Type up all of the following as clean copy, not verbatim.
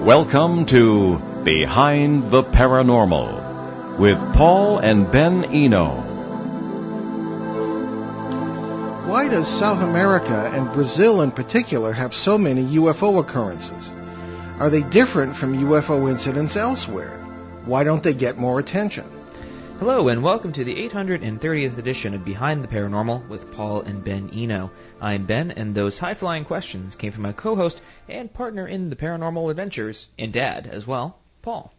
Welcome to Behind the Paranormal with Paul and Ben Eno. Why does South America and Brazil in particular have so many UFO occurrences? Are they different from UFO incidents elsewhere? Why don't they get more attention? Hello and welcome to the 830th edition of Behind the Paranormal with Paul and Ben Eno. I'm Ben, and those high-flying questions came from my co-host and partner in the paranormal adventures, and dad as well, Paul.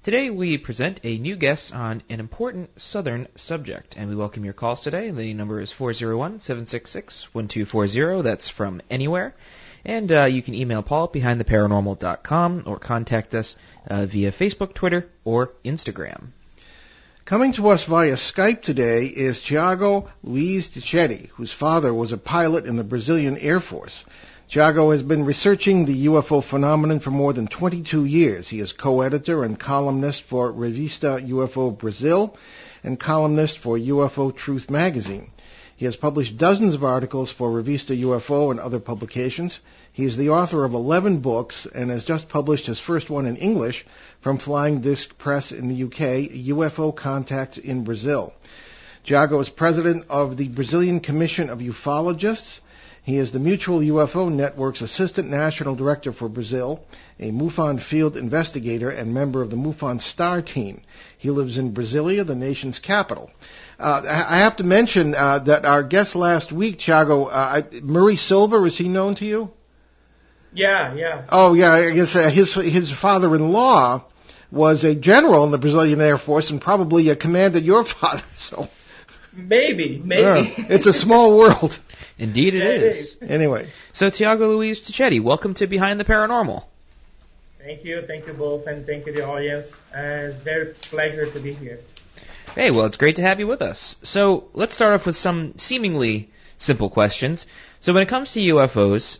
Today we present a new guest on an important southern subject, and we welcome your calls today. The number is 401-766-1240. That's from anywhere. And you can email Paul at behindtheparanormal.com or contact us via Facebook, Twitter, or Instagram. Coming to us via Skype today is Thiago Luiz Ticchetti, whose father was a pilot in the Brazilian Air Force. Thiago has been researching the UFO phenomenon for more than 22 years. He is co-editor and columnist for Revista UFO Brazil and columnist for UFO Truth magazine. He has published dozens of articles for Revista UFO and other publications. He is the author of 11 books and has just published his first one in English from Flying Disc Press in the UK, UFO Contacts in Brazil. Thiago is president of the Brazilian Commission of Ufologists. He is the Mutual UFO Network's assistant national director for Brazil, a MUFON field investigator, and member of the MUFON STAR team. He lives in Brasilia, the nation's capital. I have to mention that our guest last week, Thiago, Murray Silva, is he known to you? Yeah. Oh, yeah, I guess his father-in-law was a general in the Brazilian Air Force and probably commanded your father, so... Maybe. Yeah, it's a small world. Indeed it is. Anyway. So, Thiago Luiz Ticchetti, welcome to Behind the Paranormal. Thank you both, and thank you the audience. Very pleasure to be here. Hey, well, it's great to have you with us. So, let's start off with some seemingly simple questions. So, when it comes to UFOs,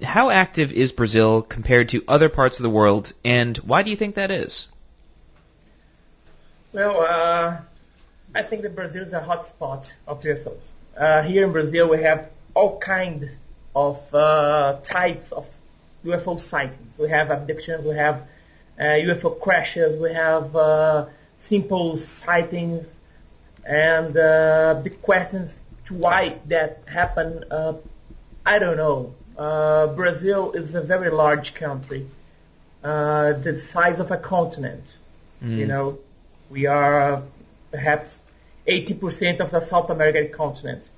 how active is Brazil compared to other parts of the world, and why do you think that is? Well, I think that Brazil is a hot spot of UFOs. Here in Brazil, we have all kinds of types of UFO sightings. We have abductions, we have UFO crashes, we have simple sightings, and big questions to why that happened. I don't know. Brazil is a very large country, the size of a continent. You know, we are perhaps 80% of the South American continent.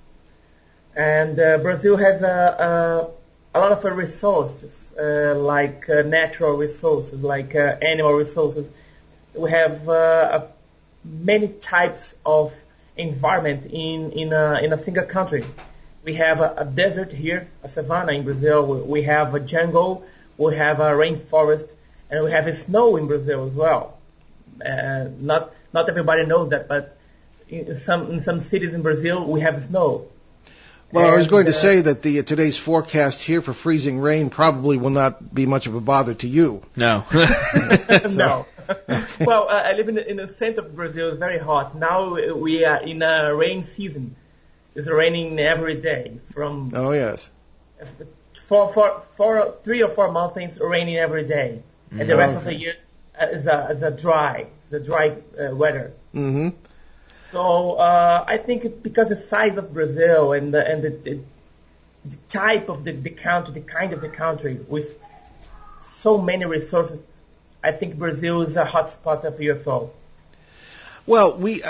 And Brazil has a lot of resources, like natural resources, like animal resources. We have many types of environment in a single country. We have a desert here, a savanna in Brazil. We have a jungle, we have a rainforest, and we have snow in Brazil as well. Not everybody knows that, but in some cities in Brazil we have snow. Well, I was going to say that today's forecast here for freezing rain probably will not be much of a bother to you. No. No. Well, I live in the center of Brazil. It's very hot. Now we are in a rain season. It's raining every day from. Oh yes. For 3 or 4 months, it's raining every day, and the rest of the year is a dry weather. Mm-hmm. So I think because the size of Brazil and the type of the country, the kind of the country with so many resources, I think Brazil is a hot spot of UFO. Well, we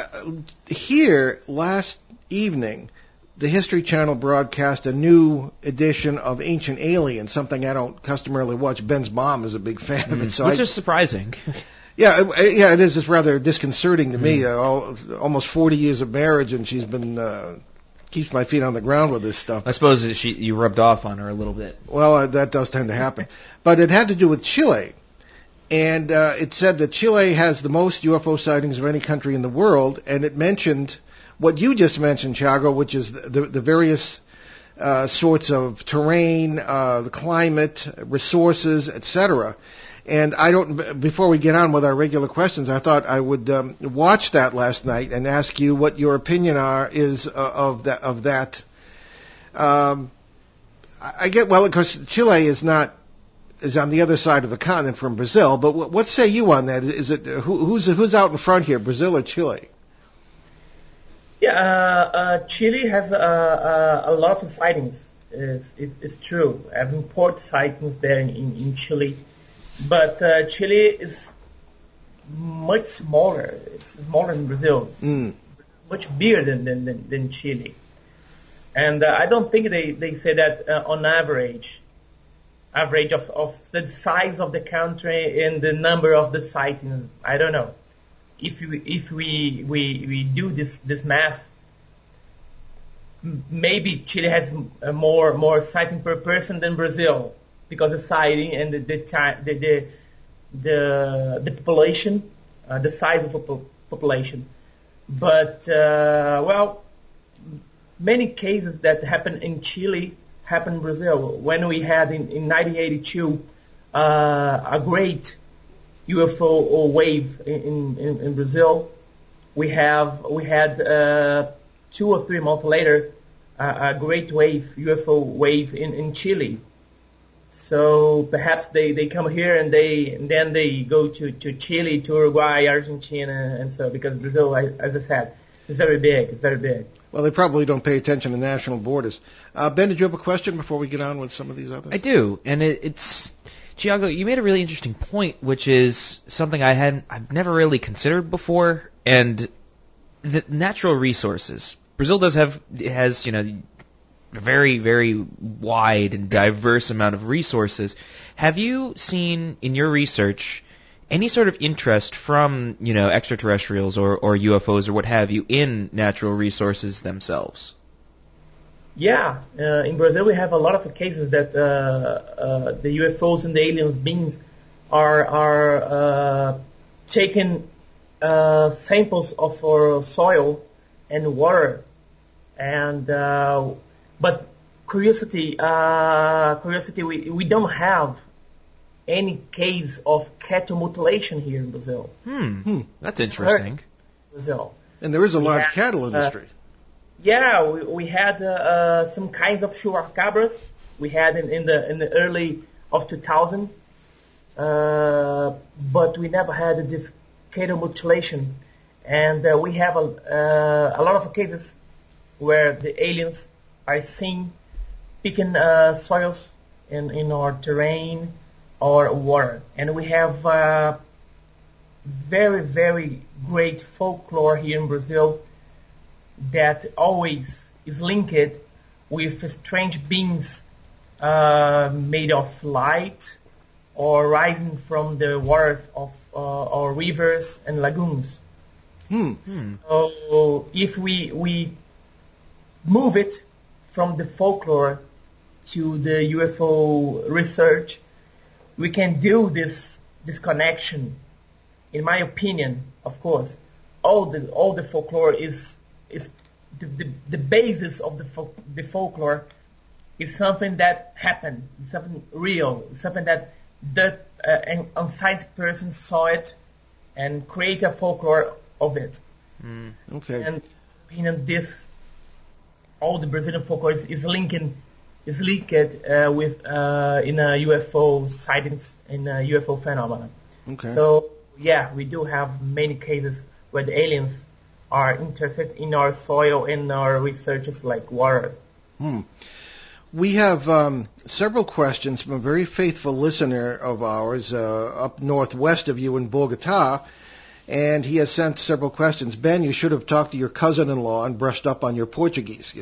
here last evening, the History Channel broadcast a new edition of Ancient Aliens, something I don't customarily watch. Ben's mom is a big fan of it, so which is surprising. Yeah, it is. It's rather disconcerting to me. Almost 40 years of marriage, and she's been keeps my feet on the ground with this stuff. I suppose you rubbed off on her a little bit. Well, that does tend to happen. But it had to do with Chile. And it said that Chile has the most UFO sightings of any country in the world, and it mentioned what you just mentioned, Thiago, which is the various sorts of terrain, the climate, resources, etc. And before we get on with our regular questions, I thought I would watch that last night and ask you what your opinion is of that. I get, well, because Chile is not is on the other side of the continent from Brazil. But what say you on that? Is it who's out in front here, Brazil or Chile? Yeah, Chile has a lot of sightings. It's true. I have important sightings there in Chile, but Chile is much smaller. It's smaller than Brazil. Much bigger than Chile. And I don't think they say that on average of the size of the country and the number of the sightings. I don't know. If we do this math, maybe Chile has more sighting per person than Brazil, because the sighting and the population, the size of the population. But many cases that happen in Chile happen in Brazil. When we had in 1982 a great UFO wave in Brazil, we had 2 or 3 months later a great UFO wave in Chile. So perhaps they come here and then they go to Chile, to Uruguay, Argentina, and so, because Brazil, as I said, is very big. It's very big. Well, they probably don't pay attention to national borders. Ben, did you have a question before we get on with some of these others? I do, and it's Thiago, you made a really interesting point, which is something I've never really considered before, and the natural resources. Brazil has a very, very wide and diverse amount of resources. Have you seen in your research any sort of interest from, extraterrestrials or UFOs or what have you in natural resources themselves? Yeah, in Brazil we have a lot of cases that the UFOs and the alien beings are taking samples of our soil and water, and but curiosity, we don't have any case of cattle mutilation here in Brazil. That's interesting. Brazil. And there is a large cattle industry. Yeah, we had some kinds of chupacabras. We had in the early of 2000, but we never had this cattle mutilation. And we have a lot of cases where the aliens are seen picking soils in our terrain or water. And we have very, very great folklore here in Brazil that always is linked with strange beings made of light or rising from the waters of our rivers and lagoons. So if we move it from the folklore to the UFO research, we can do this connection. In my opinion, of course, all the folklore is the basis of the folklore is something that happened, something real, something that an unscientific person saw it and create a folklore of it. Okay. And this, all the Brazilian folklore is linked with in a UFO sightings, in a UFO phenomena. Okay. So yeah, we do have many cases where the aliens are interested in our soil and our researches like water. We have several questions from a very faithful listener of ours up northwest of you in Bogota, and he has sent several questions. Ben, you should have talked to your cousin-in-law and brushed up on your Portuguese.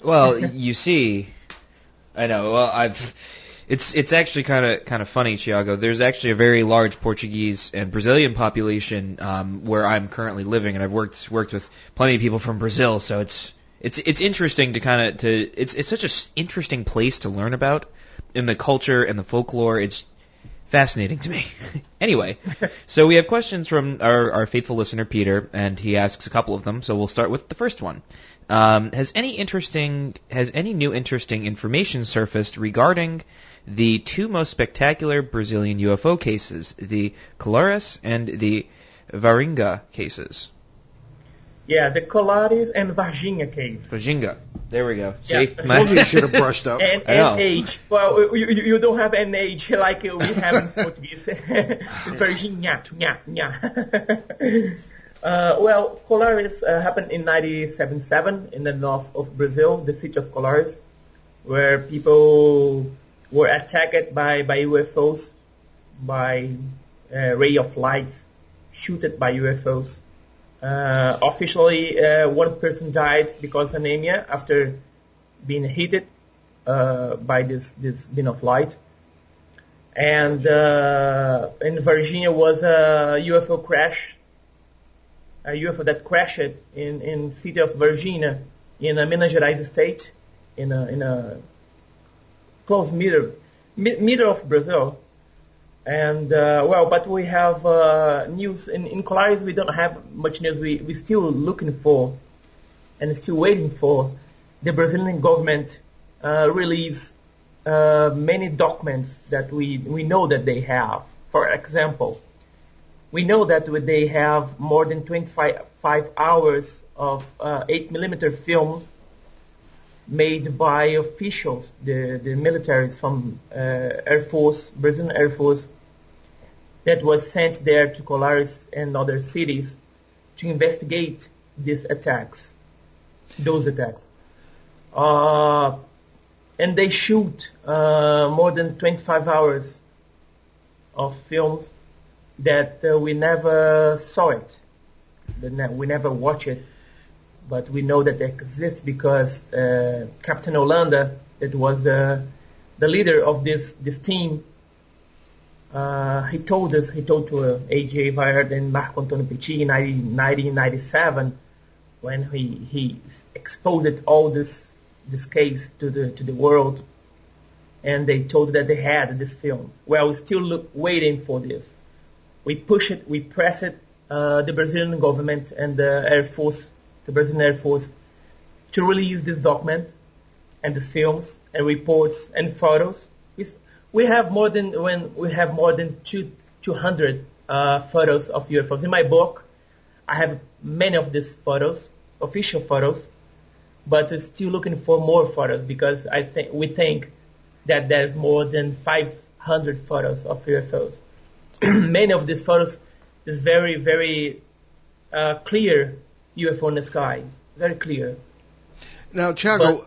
Well, you see, I know. Well, it's actually kind of funny, Thiago. There's actually a very large Portuguese and Brazilian population where I'm currently living, and I've worked with plenty of people from Brazil. So it's interesting to it's such an interesting place to learn about in the culture and the folklore. It's fascinating to me. Anyway, so we have questions from our faithful listener Peter, and he asks a couple of them. So we'll start with the first one. Has any new interesting information surfaced regarding the 2 most spectacular Brazilian UFO cases, the Colares and the Varginha cases? Yeah, the Colares and Varginha case. Varginha. There we go. Yeah. See? Told you should have brushed up. And I know. age. Well, you don't have an age like we have in Portuguese. It's very nha, nha, nha. Well, Colares happened in 1977 in the north of Brazil, the city of Colares, where people were attacked by UFOs, by ray of light, shooted by UFOs. Officially, one person died because of anemia after being hit by this beam of light. And in Virginia was a UFO crash, a UFO that crashed in city of Virginia in a Minas Gerais state, in a close middle of Brazil. And but we have news in Colares. We don't have much news. We still looking for and still waiting for the Brazilian government release many documents that we know that they have. For example, we know that they have more than 25 hours of 8mm film made by officials, the military from Air Force, Brazilian Air Force, that was sent there to Colares and other cities to investigate these attacks, those attacks. And they shoot more than 25 hours of films that we never saw it. We never watched it, but we know that they exist because Captain Holanda, that was the leader of this team, he told to A.J. Vaird and Marco Antonio Petit in 1997 when he exposed all this case to the world, and they told that they had this film. Well, we're still waiting for this. We push it, we press it, the Brazilian government and the Air Force, the Brazilian Air Force, to release this document and these films and reports and photos. We have more than 200 photos of UFOs. In my book, I have many of these photos, official photos, but we're still looking for more photos because we think that there's more than 500 photos of UFOs. Many of these photos is very, very clear UFO in the sky, very clear. Now, Thiago,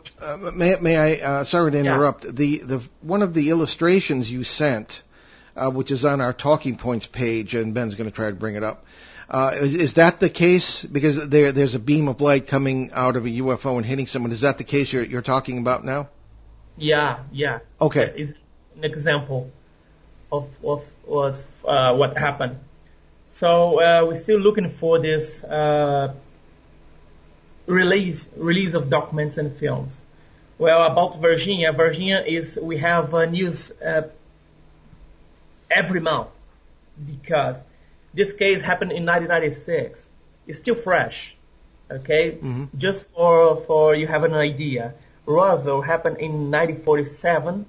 may I? Sorry to interrupt. Yeah. The one of the illustrations you sent, which is on our talking points page, and Ben's going to try to bring it up. Is that the case? Because there's a beam of light coming out of a UFO and hitting someone. Is that the case you're talking about now? Yeah. Okay. That is an example of what happened. So we're still looking for this release of documents and films. Well, about Virginia we have news every month because this case happened in 1996. It's still fresh, okay? Mm-hmm. Just for you have an idea, Roswell happened in 1947,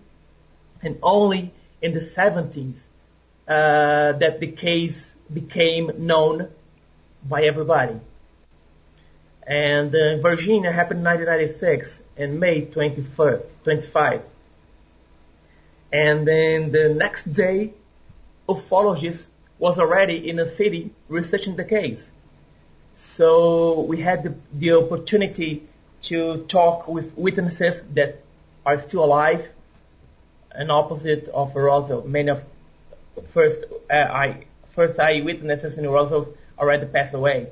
and only in the 70s that the case became known by everybody. And Virginia happened in 1996 in May 25. And then the next day, ufologists was already in a city researching the case. So we had the opportunity to talk with witnesses that are still alive, and opposite of Roswell. Many of first eyewitnesses in Roswell already passed away.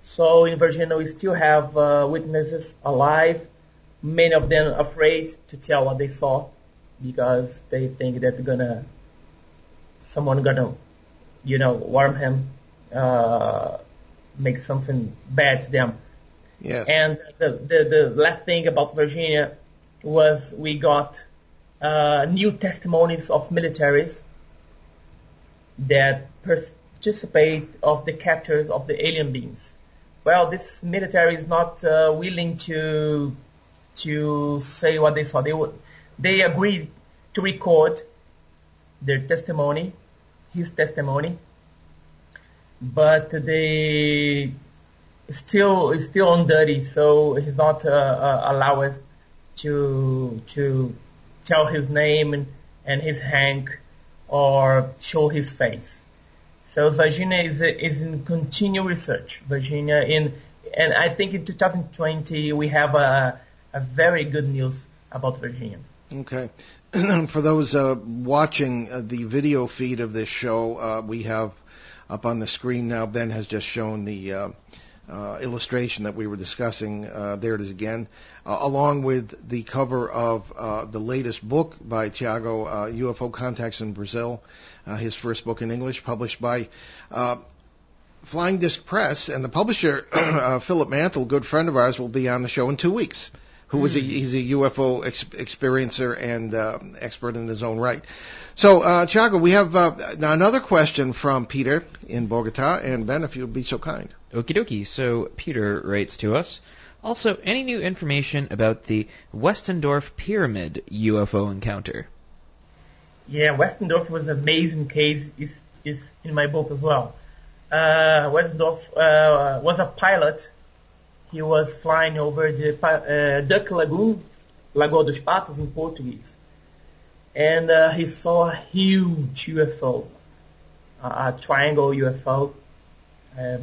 So in Virginia, we still have witnesses alive. Many of them afraid to tell what they saw because they think that someone gonna, warm him, make something bad to them. Yes. And the last thing about Virginia was we got new testimonies of militaries that participate of the captures of the alien beings. Well, this military is not willing to say what they saw. They agreed to record their testimony, his testimony, but they still on duty, so he's not allow us to tell his name and his rank or show his face. So Virginia is in continual research. Virginia and I think in 2020 we have a very good news about Virginia. Okay. For those watching the video feed of this show, we have up on the screen now, Ben has just shown the illustration that we were discussing. There it is again, along with the cover of the latest book by Thiago, UFO Contacts in Brazil, his first book in English, published by Flying Disc Press. And the publisher, Philip Mantle, good friend of ours, will be on the show in 2 weeks. He's a UFO experiencer and expert in his own right. So, Thiago, we have now another question from Peter in Bogota, and Ben, if you would be so kind. Okie dokie. So Peter writes to us. Also, any new information about the Westendorf Pyramid UFO encounter? Yeah, Westendorf was an amazing case. Is in my book as well. Westendorf was a pilot. He was flying over the Duck Lagoon, Lagoa dos Patos in Portuguese. And he saw a huge UFO, a triangle UFO,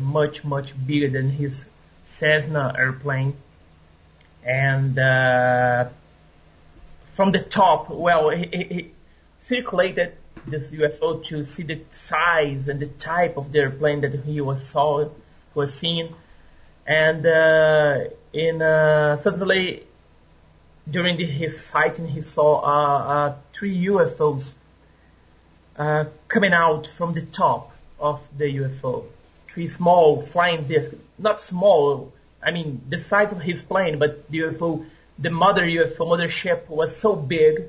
much, much bigger than his Cessna airplane. And from the top, well, he circulated this UFO to see the size and the type of the airplane that he was seeing. And suddenly, during his sighting, he saw 3 UFOs coming out from the top of the UFO. 3 small flying discs, not small, I mean the size of his plane, but the UFO, the mothership was so big,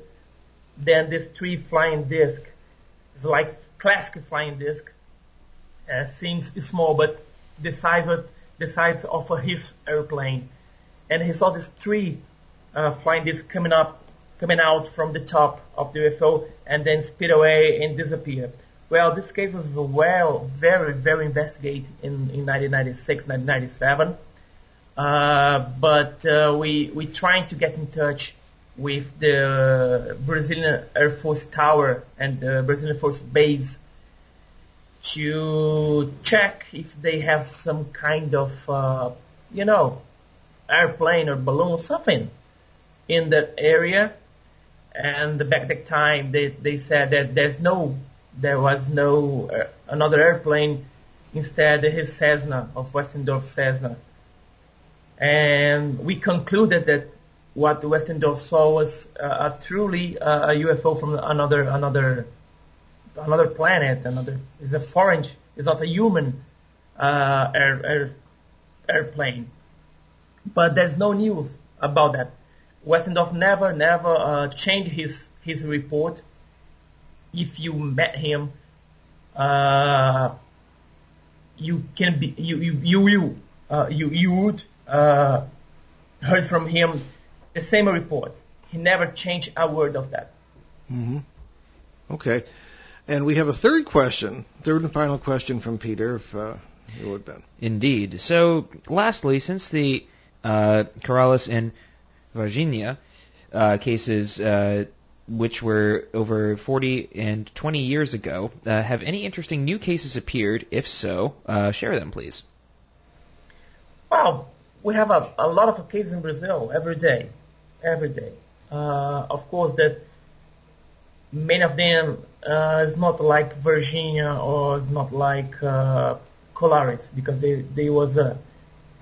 then these 3 flying discs, it's like classic flying disc, seems small, but the size of his airplane. And he saw these 3 flying discs coming out from the top of the UFO and then speed away and disappear. Well, this case was very, very investigated in 1996, 1997. But we trying to get in touch with the Brazilian Air Force Tower and the Brazilian Air Force Base to check if they have some kind of, airplane or balloon or something in that area. And back at the time, they said that there was no another airplane, instead his Cessna, of Westendorf Cessna. And we concluded that what Westendorf saw was truly a UFO from another planet. It's a foreign, it's not a human airplane. But there's no news about that. Westendorf never changed his report. If you met him, you would heard from him the same report. He never changed a word of that. Mm-hmm. Okay. And we have a third and final question from Peter, if you would, Ben. Indeed. So, lastly, since the Corrales and Virginia cases, which were over 40 and 20 years ago, have any interesting new cases appeared? If so, share them, please. Well, we have a lot of cases in Brazil every day. Of course, that many of them is not like Virginia or not like Corrales, because they was a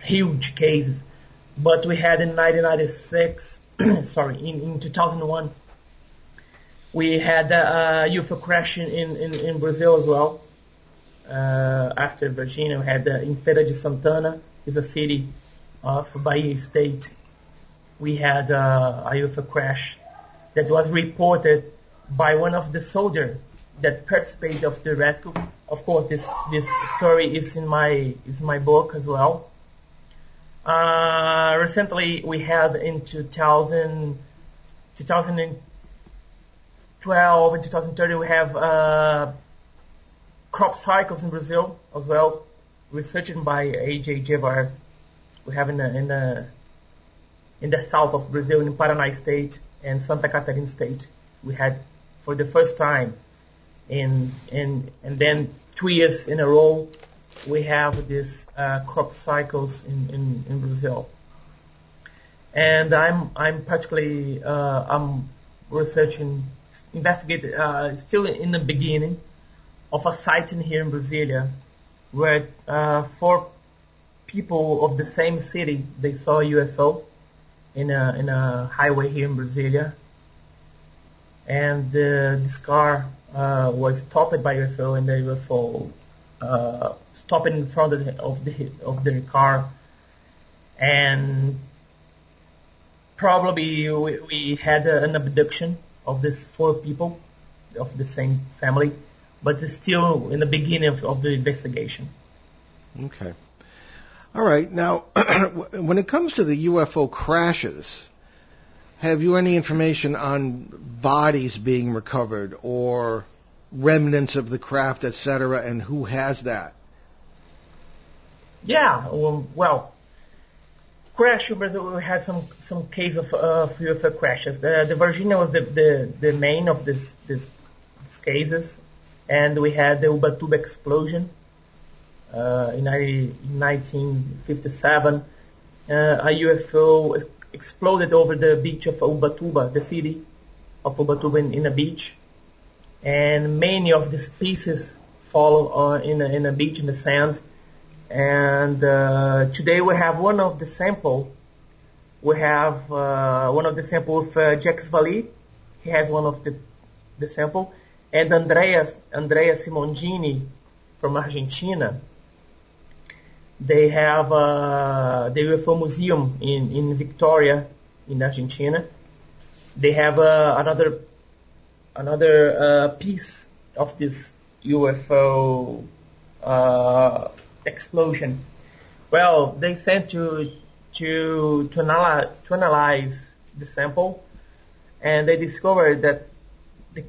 huge cases. But we had in 1996, in 2001, we had a UFO crash in Brazil as well. After Virginia, we had in Feira de Santana, is a city of Bahia State. We had a UFO crash that was reported by one of the soldiers that participated of the rescue. Of course, this story is in my book as well. Recently, we had in 2012 and 2013, we have crop cycles in Brazil as well, researched by A.J. Jevar We have in the south of Brazil, in Paraná State and Santa Catarina State. We had for the first time, and then 2 years in a row, we have these crop cycles in Brazil. And I'm particularly I'm researching, investigating, still in the beginning of a sighting here in Brasilia, where 4 people of the same city, they saw a UFO in a highway here in Brasilia, and this car was stopped by UFO, and the UFO stopped in front of the car, and probably we had an abduction of these 4 people of the same family, but it's still in the beginning of the investigation. Okay. All right. Now, when it comes to the UFO crashes, have you any information on bodies being recovered or remnants of the craft, etc., and who has that? Yeah. Well, crash in Brazil, we had some case of UFO crashes. The Virginia was the main of these cases, and we had the Ubatuba explosion in 1957. A UFO exploded over the beach of Ubatuba, the city of Ubatuba in a beach, and many of these pieces fall in a beach in the sand. And today we have one of the sample. We have one of the sample with Jacques Vallée. He has one of the sample, and Andrea Simongini from Argentina. They have the UFO museum in Victoria, in Argentina. They have another piece of this UFO explosion. Well, they sent to analyze the sample, and they discovered that the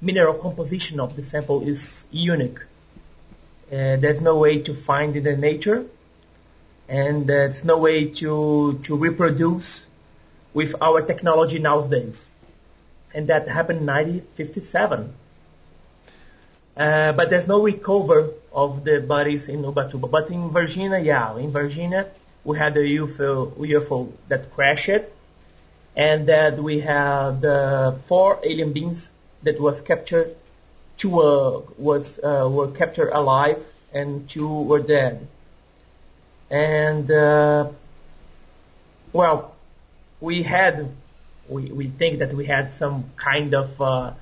mineral composition of the sample is unique. There's no way to find it in nature, and there's no way to reproduce with our technology nowadays. And that happened in 1957. But there's no recover of the bodies in Ubatuba. But in Virginia, we had a UFO that crashed, and that we had 4 alien beings that was captured. 2 were captured alive, and 2 were dead. And we think that we had some kind of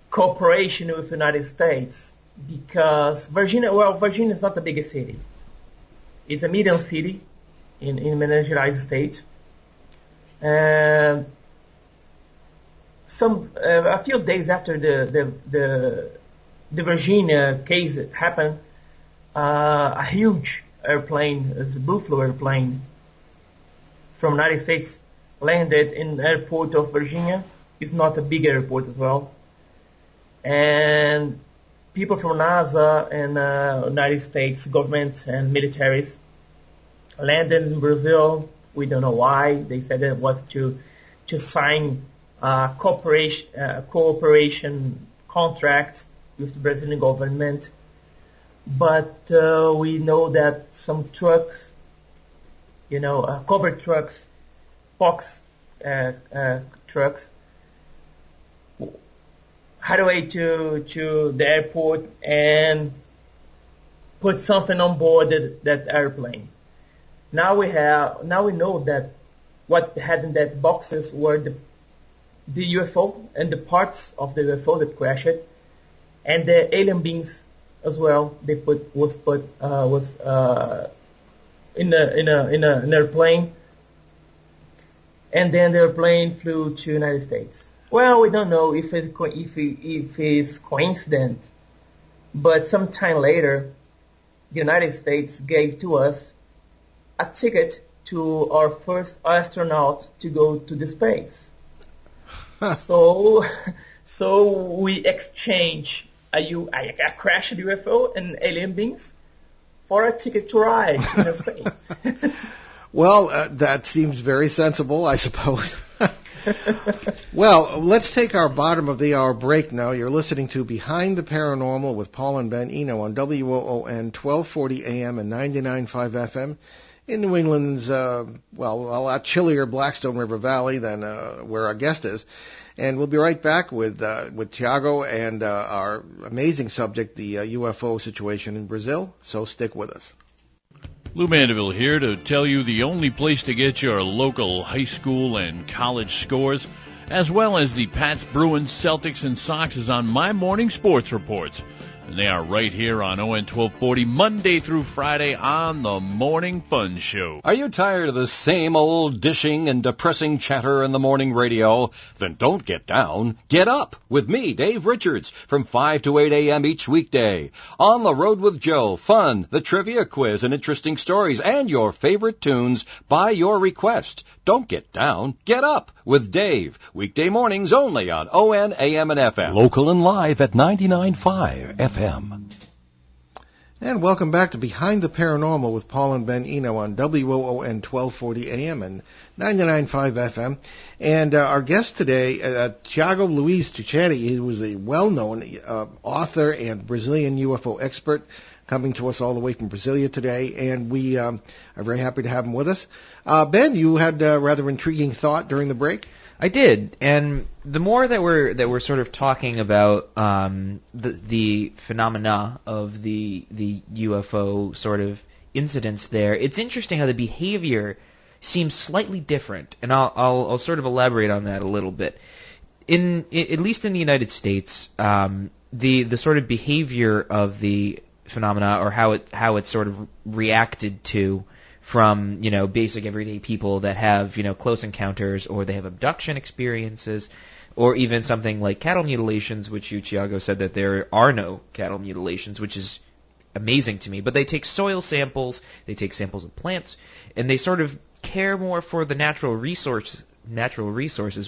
cooperation with the United States, because Virginia is not the biggest city. It's a medium city in Minas Gerais state. And a few days after the Virginia case happened, a huge airplane, a Buffalo airplane from the United States, landed in the airport of Virginia. It's not a big airport as well. And people from NASA and United States government and militaries landed in Brazil. We don't know why. They said it was to sign a cooperation contract with the Brazilian government. But we know that some trucks, covered trucks, box trucks, highway to the airport and put something on board that airplane. Now we know that what had in that boxes were the UFO and the parts of the UFO that crashed, and the alien beings as well. They was in an airplane, and then the airplane flew to United States. Well, we don't know if it's coincidence, but sometime later, the United States gave to us a ticket to our first astronaut to go to the space. So we exchange a crashed UFO and alien beings for a ticket to ride in space. Well, that seems very sensible, I suppose. Well, let's take our bottom of the hour break now. You're listening to Behind the Paranormal with Paul and Ben Eno on WOON 1240 AM and 99.5 FM in New England's, a lot chillier Blackstone River Valley than where our guest is. And we'll be right back with Thiago and our amazing subject, the UFO situation in Brazil. So stick with us. Lou Mandeville here to tell you the only place to get your local high school and college scores, as well as the Pats, Bruins, Celtics, and Sox is on my morning sports reports. And they are right here on ON 1240, Monday through Friday on the Morning Fun Show. Are you tired of the same old dishing and depressing chatter in the morning radio? Then don't get down. Get up with me, Dave Richards, from 5 to 8 a.m. each weekday. On the Road with Joe, fun, the trivia quiz, and interesting stories, and your favorite tunes by your request. Don't get down. Get up with Dave. Weekday mornings only on ON, AM, and FM. Local and live at 99.5 FM. And welcome back to Behind the Paranormal with Paul and Ben Eno on WOON 1240 AM and 99.5 FM. And our guest today, Thiago Luiz Ticchetti, he was a well-known author and Brazilian UFO expert, coming to us all the way from Brasilia today, and we are very happy to have him with us. Ben, you had a rather intriguing thought during the break. I did, and the more that we're sort of talking about the phenomena of the UFO sort of incidents there, it's interesting how the behavior seems slightly different, and I'll sort of elaborate on that a little bit. At least in the United States, the sort of behavior of the phenomena, or how it sort of reacted to from, basic everyday people that have, close encounters, or they have abduction experiences, or even something like cattle mutilations, which you, Thiago, said that there are no cattle mutilations, which is amazing to me. But they take soil samples, they take samples of plants, and they sort of care more for the natural resources,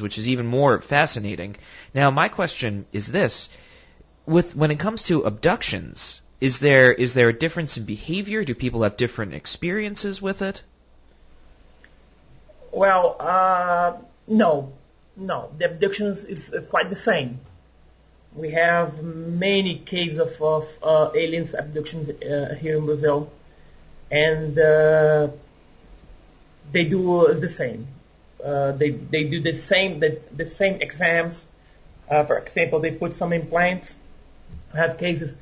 which is even more fascinating. Now, my question is this: when it comes to abductions, is there a difference in behavior? Do people have different experiences with it? Well, no. The abductions is quite the same. We have many cases of aliens abductions here in Brazil, and they do the same. They do the same exams. For example, they put some implants. I have cases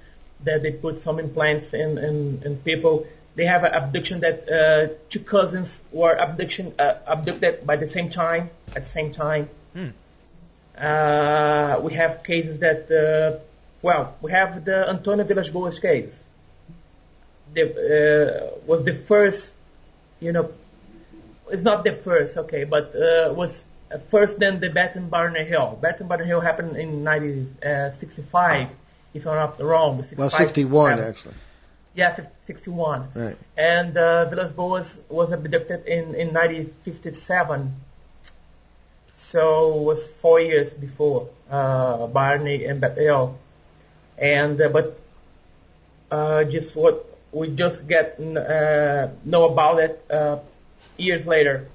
that they put some implants in people. They have an abduction that two cousins were abducted by the same time, at the same time. We have cases that, we have the Antonio Villas-Boas case. Was the first, it's not the first, okay, but was first then the Baton Barney Hill. Baton Barney Hill happened in 1965. If I'm not wrong, 61 actually. Yeah, 61. Right. And Villas-Boas was abducted in 1957. So it was 4 years before Barney and Bethel. And just what we just get know about it years later.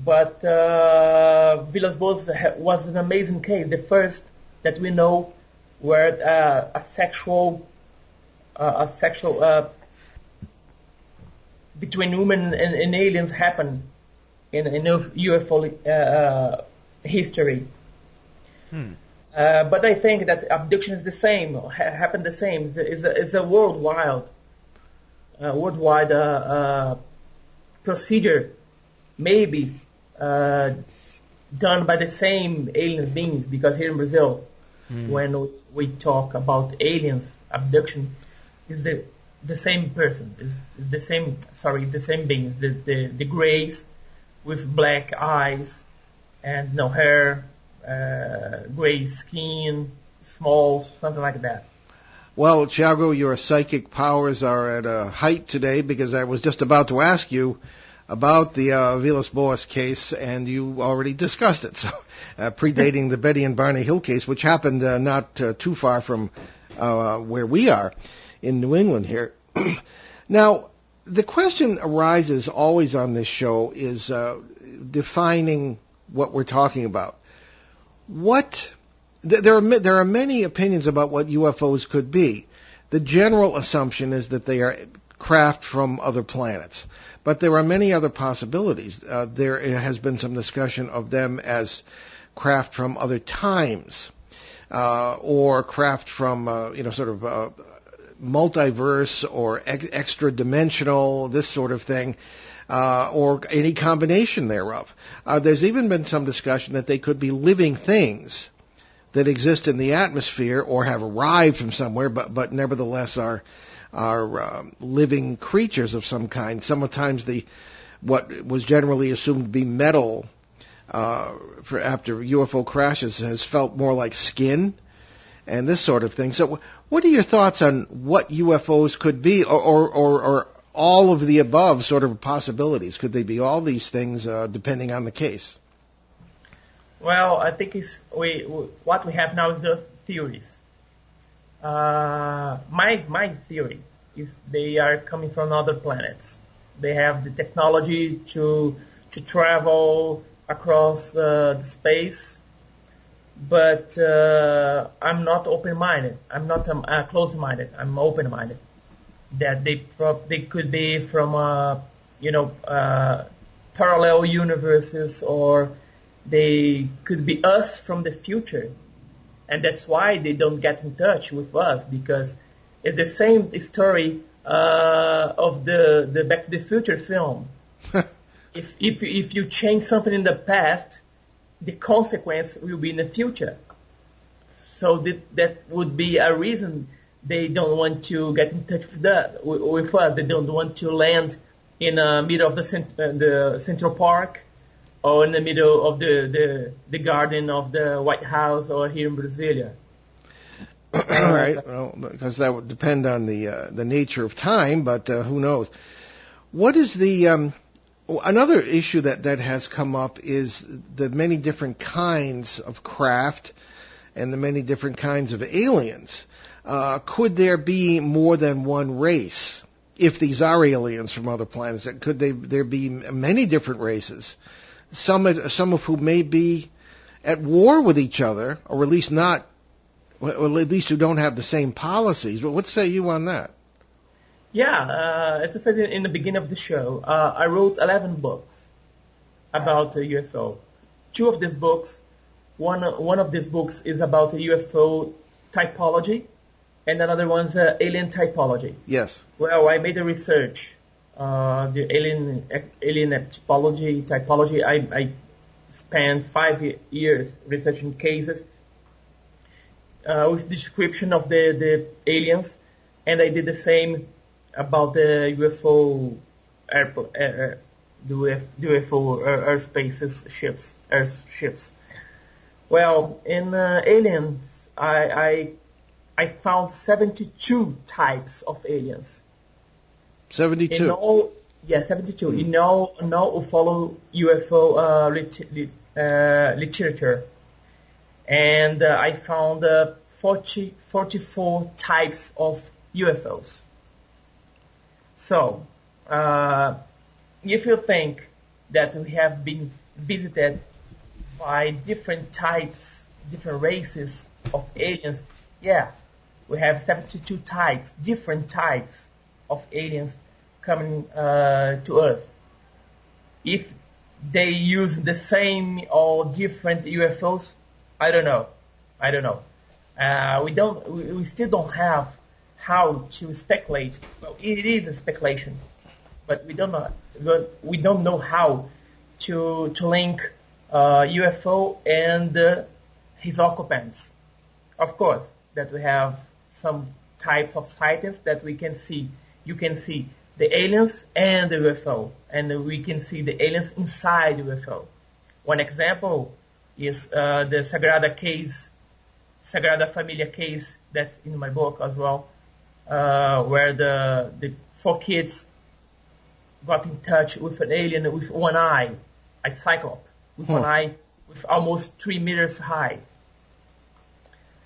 But Villas-Boas was an amazing case, the first that we know where a sexual between human and aliens happened in UFO history. But I think that abduction is the same, happened the same. It's a worldwide procedure, maybe done by the same alien beings, because here in Brazil, when we talk about aliens, abduction is the same person, is the same beings, the grays with black eyes and no hair, gray skin, small, something like that. Well, Thiago, your psychic powers are at a height today, because I was just about to ask you about the Villas-Boas case, and you already discussed it. So, predating the Betty and Barney Hill case, which happened not too far from where we are in New England here. Now, the question arises always on this show is defining what we're talking about. There are many opinions about what UFOs could be. The general assumption is that they are craft from other planets, but there are many other possibilities. There has been some discussion of them as craft from other times, or craft from sort of multiverse or extra-dimensional, this sort of thing, or any combination thereof. There's even been some discussion that they could be living things that exist in the atmosphere or have arrived from somewhere, but nevertheless are living creatures of some kind. Sometimes what was generally assumed to be metal after UFO crashes has felt more like skin and this sort of thing. So what are your thoughts on what UFOs could be, or all of the above sort of possibilities? Could they be all these things depending on the case? Well, I think what we have now is the theories. My theory is they are coming from other planets. They have the technology to travel across the space, but I'm not open-minded. I'm not closed-minded. I'm open-minded. That they could be from parallel universes, or they could be us from the future, and that's why they don't get in touch with us, because it's the same story of the Back to the Future film. If you change something in the past, the consequence will be in the future. So that would be a reason they don't want to get in touch with us. They don't want to land in the middle of the Central Park, or in the middle of the garden of the White House, or here in Brasilia. All right, well, because that would depend on the nature of time, but who knows? What is the another issue that has come up is the many different kinds of craft and the many different kinds of aliens. Could there be more than one race? If these are aliens from other planets, could there be many different races? Some of whom may be at war with each other, or at least not, or at least who don't have the same policies. But what say you on that? Yeah, as I said in the beginning of the show, I wrote 11 books about UFO. Two of these books, one of these books is about the UFO typology, and another one's alien typology. Yes. Well, I made a research. The alien typology. I spent 5 years researching cases with description of the aliens, and I did the same about the UFO airships. Well, in aliens, I found 72 types of aliens. 72. 72. You know, we follow UFO literature, and I found 44 types of UFOs. So, if you think that we have been visited by different types, different races of aliens, yeah, we have 72 types, different types of aliens coming to Earth. If they use the same or different UFOs, I don't know. We still don't have how to speculate. Well, it is a speculation, but we don't know how to link UFO and his occupants. Of course, that we have some types of sightings that we can see. You can see the aliens and the UFO, and we can see the aliens inside the UFO. One example is the Sagrada Familia case that's in my book as well, where the 4 kids got in touch with an alien with one eye, a cyclops, with one eye with almost 3 meters high.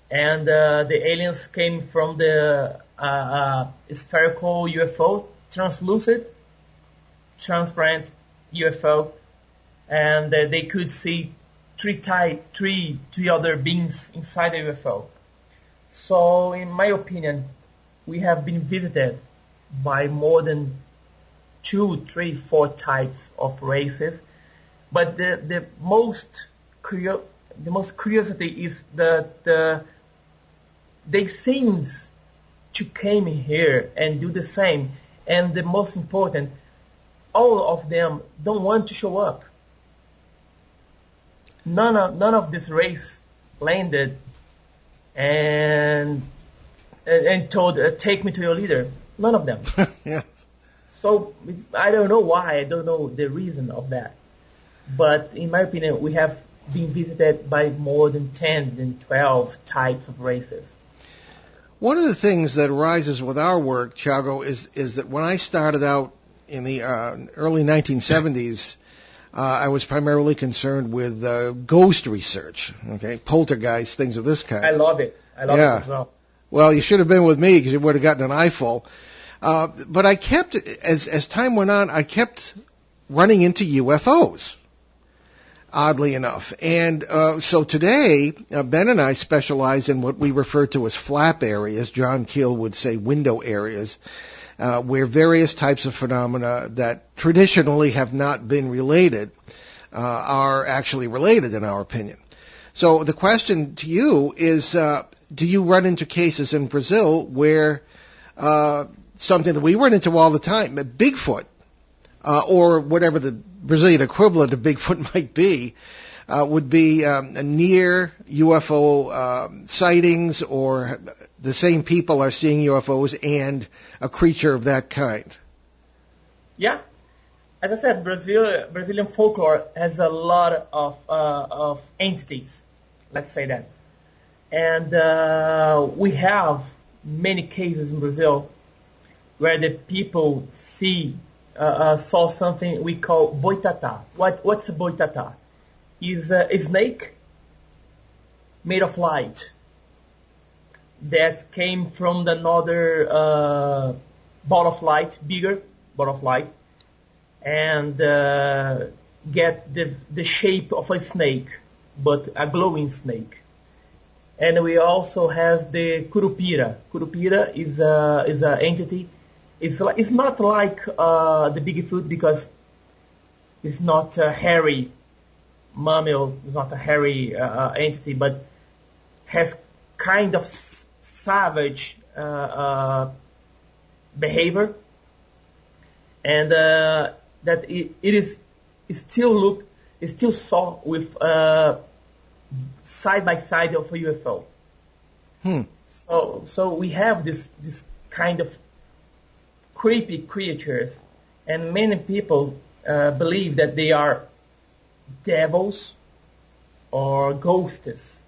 And the aliens came from the spherical UFO translucent, transparent UFO, and they could see three other beings inside the UFO. So, in my opinion, we have been visited by more than 2, 3, 4 types of races, but the most curiosity is that they seems to came here and do the same, and the most important, all of them don't want to show up. None of this race landed and told, take me to your leader. None of them. Yeah. So I don't know why. I don't know the reason of that. But in my opinion, we have been visited by more than 10 and 12 types of races. One of the things that arises with our work, Thiago, is that when I started out in the early 1970s, I was primarily concerned with ghost research, okay, poltergeist, things of this kind. I love it. I love it as well. Well, you should have been with me because you would have gotten an eyeful. But I kept, as time went on, I kept running into UFOs, oddly enough. And so today, Ben and I specialize in what we refer to as flap areas. John Keel would say window areas, where various types of phenomena that traditionally have not been related are actually related, in our opinion. So the question to you is, do you run into cases in Brazil where something that we run into all the time, Bigfoot, or whatever the Brazilian equivalent of Bigfoot might be, would be near UFO sightings, or the same people are seeing UFOs and a creature of that kind? Yeah. As I said, Brazilian folklore has a lot of entities, let's say that. And we have many cases in Brazil where the people saw something we call boitatá. What's a boitatá? Is a snake made of light that came from another ball of light, bigger ball of light, and get the shape of a snake, but a glowing snake. And we also have the curupira. Curupira is a entity. It's not like the Bigfoot because it's not a hairy mammal. It's not a hairy entity, but has kind of savage behavior, and that it still saw with side by side of a UFO. So we have this kind of creepy creatures, and many people believe that they are devils or ghosts.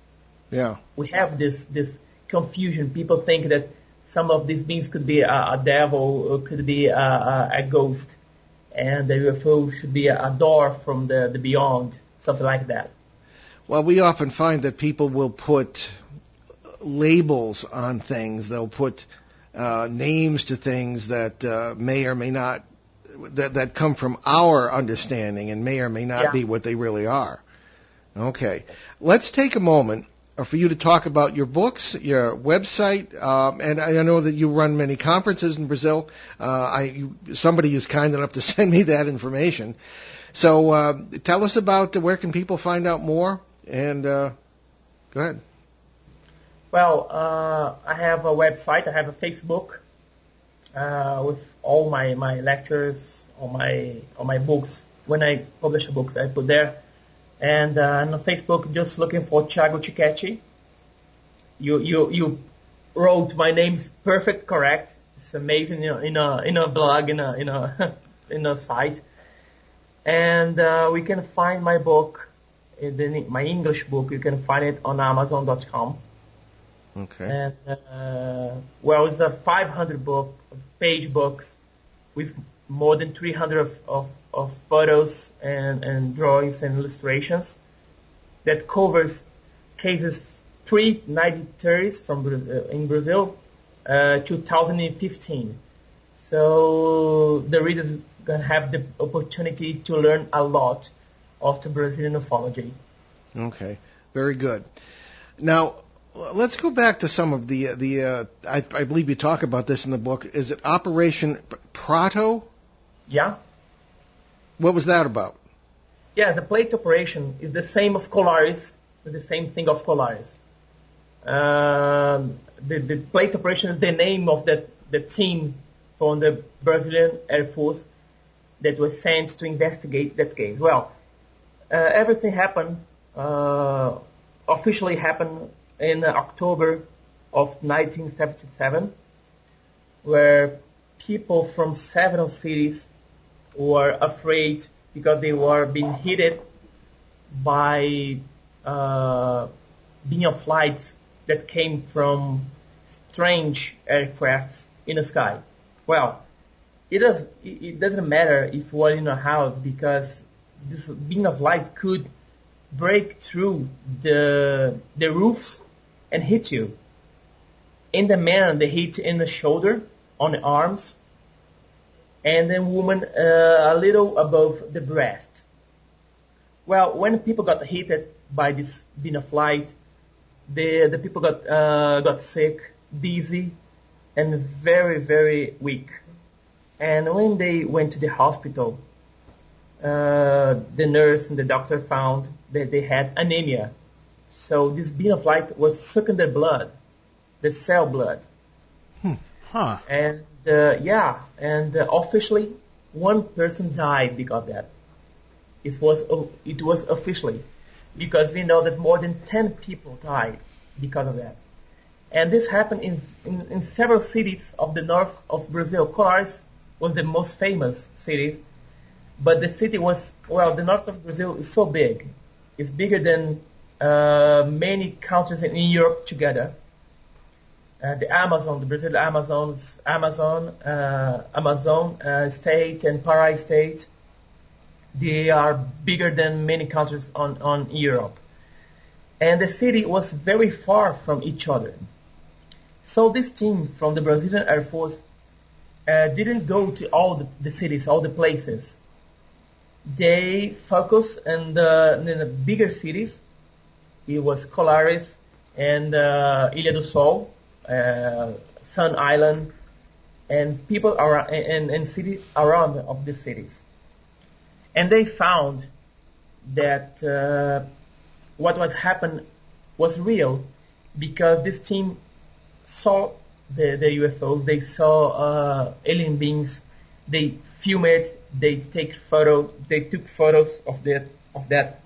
Yeah. We have this confusion. People think that some of these beings could be a devil or could be a ghost, and the UFO should be a door from the beyond, something like that. Well, we often find that people will put labels on things. They'll put names to things that may or may not, that come from our understanding and may or may not be what they really are. Okay. Let's take a moment for you to talk about your books, your website, and I know that you run many conferences in Brazil. Somebody is kind enough to send me that information. So tell us about where can people find out more, and go ahead. Well, I have a website. I have a Facebook with all my lectures, all my books. When I publish a book, I put there. And on Facebook, just looking for Thiago Ticchetti. You wrote my name's perfect, correct. It's amazing in a blog, in a site. And we can find my book, my English book. You can find it on Amazon.com. Okay. And it's a 500-page books with more than 300 of photos and drawings and illustrations that covers cases pre-1930s in Brazil, 2015. So the readers going to have the opportunity to learn a lot of the Brazilian ufology. Okay, very good. Now, let's go back to some of I believe you talk about this in the book. Is it Operation Prato? Yeah. What was that about? Yeah, the plate operation is the same of Colares, the same thing of Colares. The plate operation is the name of the team from the Brazilian Air Force that was sent to investigate that case. Well, everything happened, officially happened in October of 1977, where people from several cities were afraid because they were being hit by being of lights that came from strange aircrafts in the sky. Well, it doesn't matter if you are in a house, because this beam of light could break through the roofs and hit you. In the man, they hit in the shoulder, on the arms, and the woman a little above the breast. Well, when people got hit by this beam of light, the people got sick, dizzy, and very, very weak. And when they went to the hospital, the nurse and the doctor found that they had anemia. So this beam of light was sucking their blood, the cell blood. Huh. And officially, one person died because of that. It was officially, because we know that more than 10 people died because of that. And this happened in several cities of the north of Brazil. Colares was the most famous city, but the city was, the north of Brazil is so big. It's bigger than many countries in Europe together. The Amazon, the Brazilian Amazon state and Pará state, they are bigger than many countries on Europe. And the city was very far from each other. So this team from the Brazilian Air Force didn't go to all the cities, all the places. They focused in the bigger cities. It was Colares and Ilha do Sol, Sun Island, and people around and cities around of the cities. And they found that what was happened was real, because this team saw the UFOs. They saw alien beings. They filmed it. They took photos of that.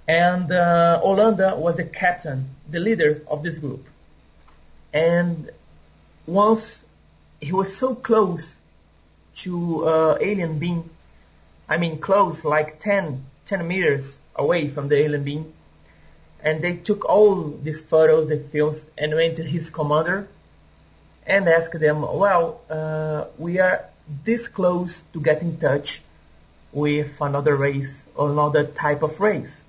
And Holanda was the captain, the leader of this group. And once he was so close to alien being, close, like 10 meters away from the alien being, and they took all these photos, the films, and went to his commander and asked them, we are this close to get in touch with another race or another type of race.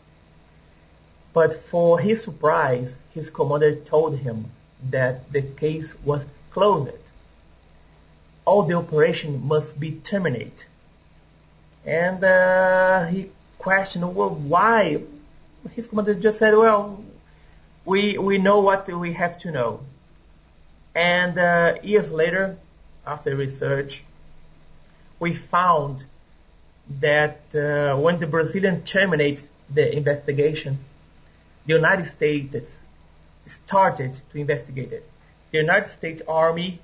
But for his surprise, his commander told him that the case was closed. All the operation must be terminated. And he questioned, why? His commander just said, we know what we have to know. And years later, after research, we found that when the Brazilians terminated the investigation, the United States started to investigate it. The United States Army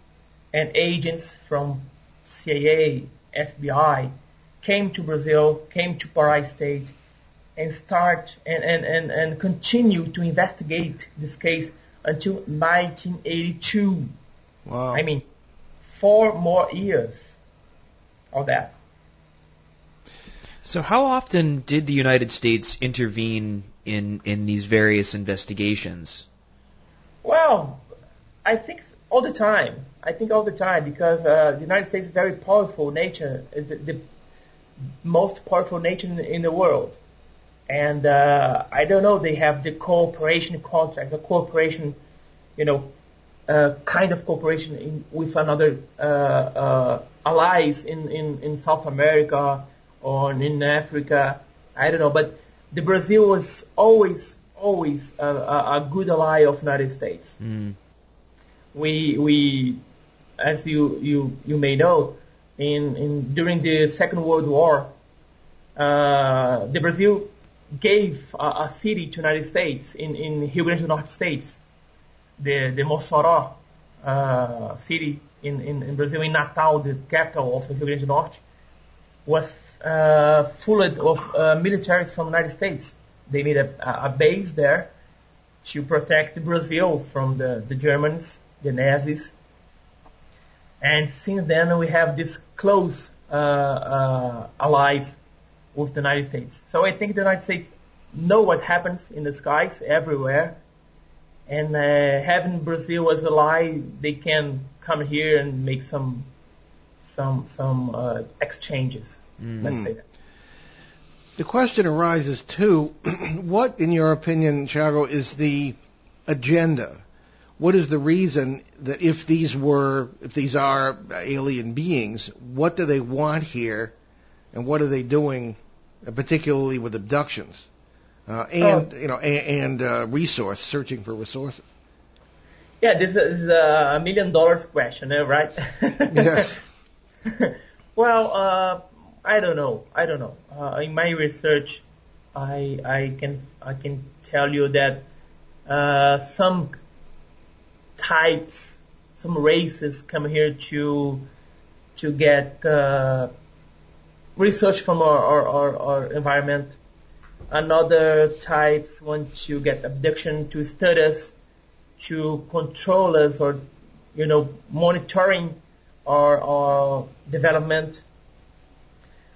and agents from CIA, FBI, came to Brazil, came to Pará State, and start and continue to investigate this case until 1982. Wow. 4 more years of that. So how often did the United States intervene in these various investigations? Well, I think all the time. Because the United States is a very powerful nation, the most powerful nation in the world. And I don't know, they have the cooperation contract, the cooperation, kind of cooperation with another allies in South America or in Africa. I don't know, but the Brazil was always a good ally of United States. Mm. We as you may know, during the Second World War, the Brazil gave a city to United States in Rio Grande do Norte states, the Mossoró city in Brazil, in Natal, the capital of Rio Grande do Norte, was full of militaries from the United States. They made a base there to protect Brazil from the Germans, the Nazis. And since then, we have this close allies with the United States. So I think the United States know what happens in the skies everywhere. And having Brazil as ally, they can come here and make some exchanges. Let's say that. The question arises too: what, in your opinion, Thiago, is the agenda? What is the reason that if these are alien beings, what do they want here, and what are they doing, particularly with abductions, and searching for resources? Yeah, this is a $1 million question, right? Yes. Well, I don't know. In my research, I can tell you that some types, some races come here to get research from our environment. Another types want to get abduction to study us, to control us, or monitoring our development.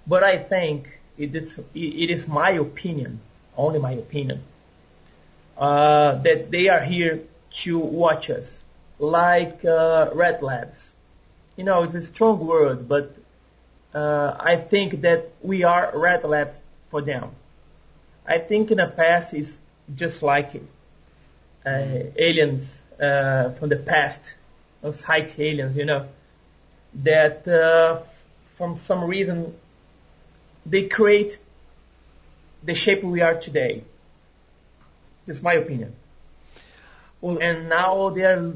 But I think it is my opinion, only my opinion, that they are here to watch us, like red labs. It's a strong word, but I think that we are red labs for them. I think in the past it's just like aliens from the past, sight aliens, that from some reason they create the shape we are today. It's my opinion. Well, and now they are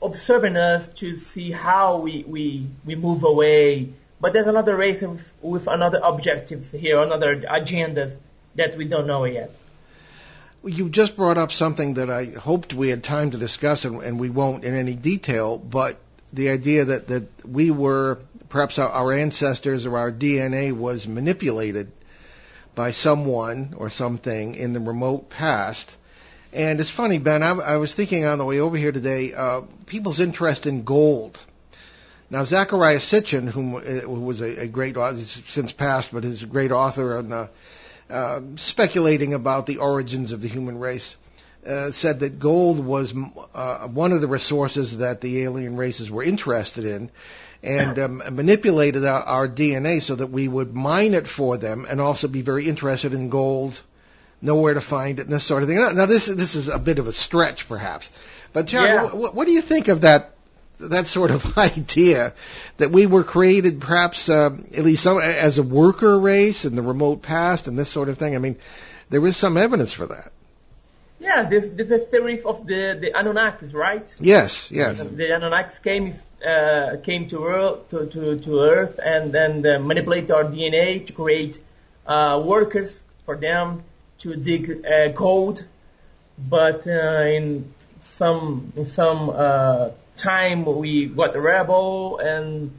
observing us to see how we move away. But there's another race with another objectives here, another agendas that we don't know yet. Well, you just brought up something that I hoped we had time to discuss, and we won't in any detail, but the idea that we were, perhaps our ancestors or our DNA was manipulated by someone or something in the remote past. And it's funny, Ben, I was thinking on the way over here today, people's interest in gold. Now, Zecharia Sitchin, who was a great author, he's since passed, but is a great author on speculating about the origins of the human race, said that gold was one of the resources that the alien races were interested in, and manipulated our DNA so that we would mine it for them and also be very interested in gold, know where to find it, and this sort of thing. Now, this is a bit of a stretch, perhaps. But, John, yeah. what do you think of that sort of idea that we were created perhaps at least as a worker race in the remote past and this sort of thing? I mean, there is some evidence for that. Yeah, there's a theory of the Anunnakis, right? Yes. The Anunnakis came to Earth and then manipulate our DNA to create workers for them to dig gold. But in some time we got a rebel and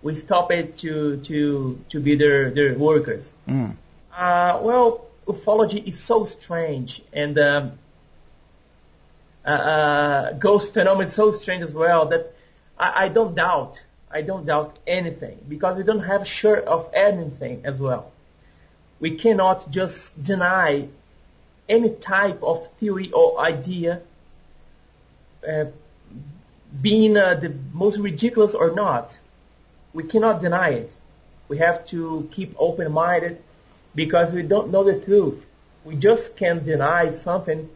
we stopped it to be their workers. Well, ufology is so strange, and ghost phenomenon is so strange as well that I don't doubt anything, because we don't have sure of anything as well. We cannot just deny any type of theory or idea, being the most ridiculous or not. We cannot deny it. We have to keep open-minded, because we don't know the truth. We just can't deny something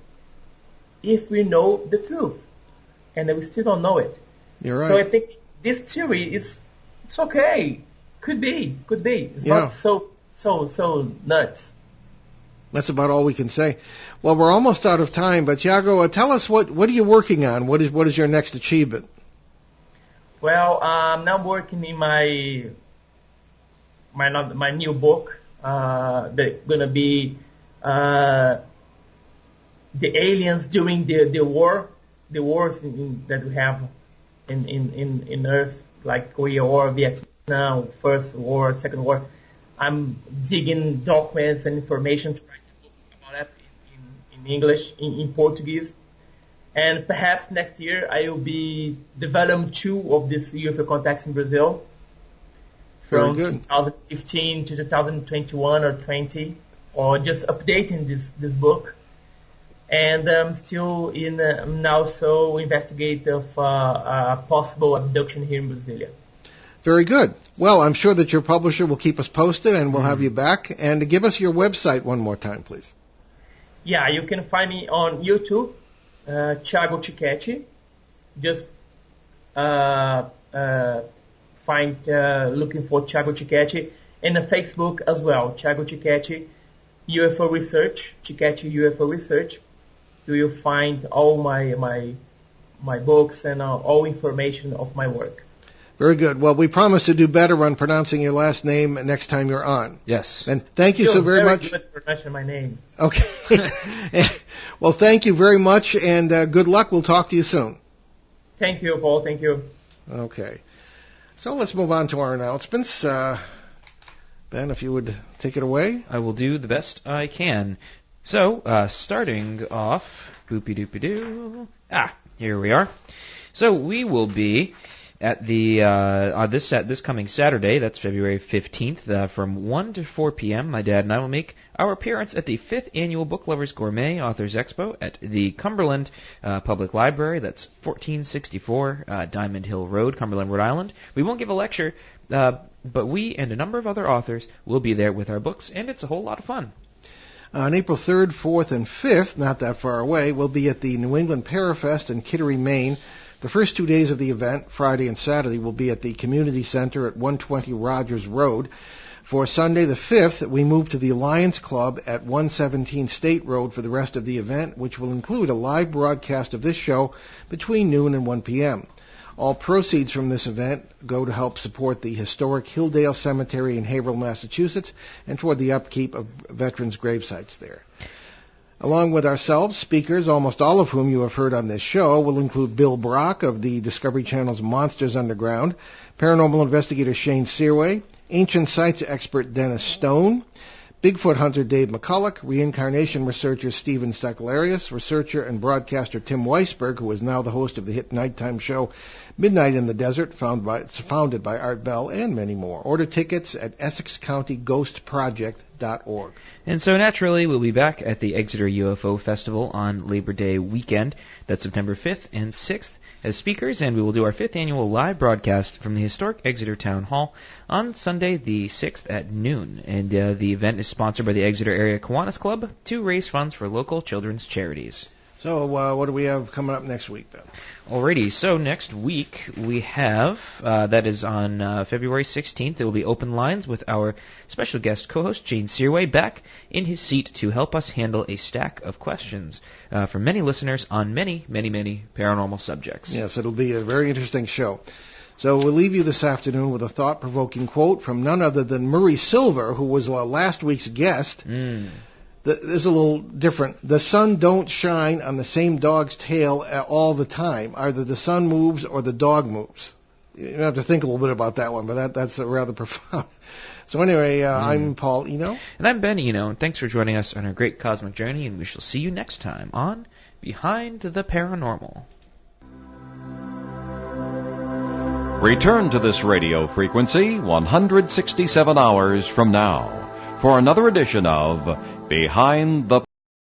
if we know the truth. and we still don't know it. You're right. So I think this theory it's okay. Could be. It's not so nuts. That's about all we can say. Well, we're almost out of time, but Thiago, tell us what are you working on? What is your next achievement? Well, now I'm working in my new book. That's gonna be the aliens during the wars that we have in Earth, like Korea War, Vietnam, First War, Second War. I'm digging documents and information to write a book about that in English, in Portuguese. And perhaps next year I will be developing 2 of these UFO contacts in Brazil from 2015 to 2021 or 20, or just updating this book. And I'm still also investigate of possible abduction here in Brasilia. Very good. Well, I'm sure that your publisher will keep us posted, and we'll have you back. And give us your website one more time, please. Yeah, you can find me on YouTube, Thiago Ticchetti. Just looking for Thiago Ticchetti, and on Facebook as well, Thiago Ticchetti, UFO Research, Ticchetti UFO Research. You will find all my books and all information of my work. Very good. Well, we promise to do better on pronouncing your last name next time you're on. Yes. And thank you so very much. Good for pronouncing my name. Okay. Well, thank you very much, and good luck. We'll talk to you soon. Thank you, Paul. Thank you. Okay. So let's move on to our announcements. Ben, if you would take it away. I will do the best I can. So, starting off, boopy-doopy-doo. Here we are. So we will be at the this coming Saturday, that's February 15th, from 1 to 4 p.m., my dad and I will make our appearance at the 5th Annual Book Lovers Gourmet Authors Expo at the Cumberland Public Library. That's 1464 Diamond Hill Road, Cumberland, Rhode Island. We won't give a lecture, but we and a number of other authors will be there with our books, and it's a whole lot of fun. On April 3rd, 4th, and 5th, not that far away, we'll be at the New England Parafest in Kittery, Maine. The first 2 days of the event, Friday and Saturday, will be at the Community Center at 120 Rogers Road. For Sunday the 5th, we move to the Alliance Club at 117 State Road for the rest of the event, which will include a live broadcast of this show between noon and 1 p.m. All proceeds from this event go to help support the historic Hilldale Cemetery in Haverhill, Massachusetts, and toward the upkeep of veterans' grave sites there. Along with ourselves, speakers, almost all of whom you have heard on this show, will include Bill Brock of the Discovery Channel's Monsters Underground, paranormal investigator Shane Searway, ancient sites expert Dennis Stone, Bigfoot hunter Dave McCulloch, reincarnation researcher Stephen Steklarius, researcher and broadcaster Tim Weisberg, who is now the host of the hit nighttime show Midnight in the Desert, founded by Art Bell, and many more. Order tickets at EssexCountyGhostProject.org. And so naturally, we'll be back at the Exeter UFO Festival on Labor Day weekend. That's September 5th and 6th as speakers, and we will do our 5th annual live broadcast from the historic Exeter Town Hall on Sunday the 6th at noon. And the event is sponsored by the Exeter Area Kiwanis Club to raise funds for local children's charities. So what do we have coming up next week, then? Alrighty, so next week we have, that is on February 16th, there will be open lines with our special guest co-host, Shane Searway, back in his seat to help us handle a stack of questions from many listeners on many, many, many paranormal subjects. Yes, it'll be a very interesting show. So we'll leave you this afternoon with a thought-provoking quote from none other than Murray Silver, who was last week's guest. This is a little different. The sun don't shine on the same dog's tail all the time. Either the sun moves or the dog moves. You have to think a little bit about that one, but that's rather profound. So anyway, I'm Paul Eno. And I'm Ben Eno, and thanks for joining us on our great cosmic journey, and we shall see you next time on Behind the Paranormal. Return to this radio frequency 167 hours from now for another edition of Behind the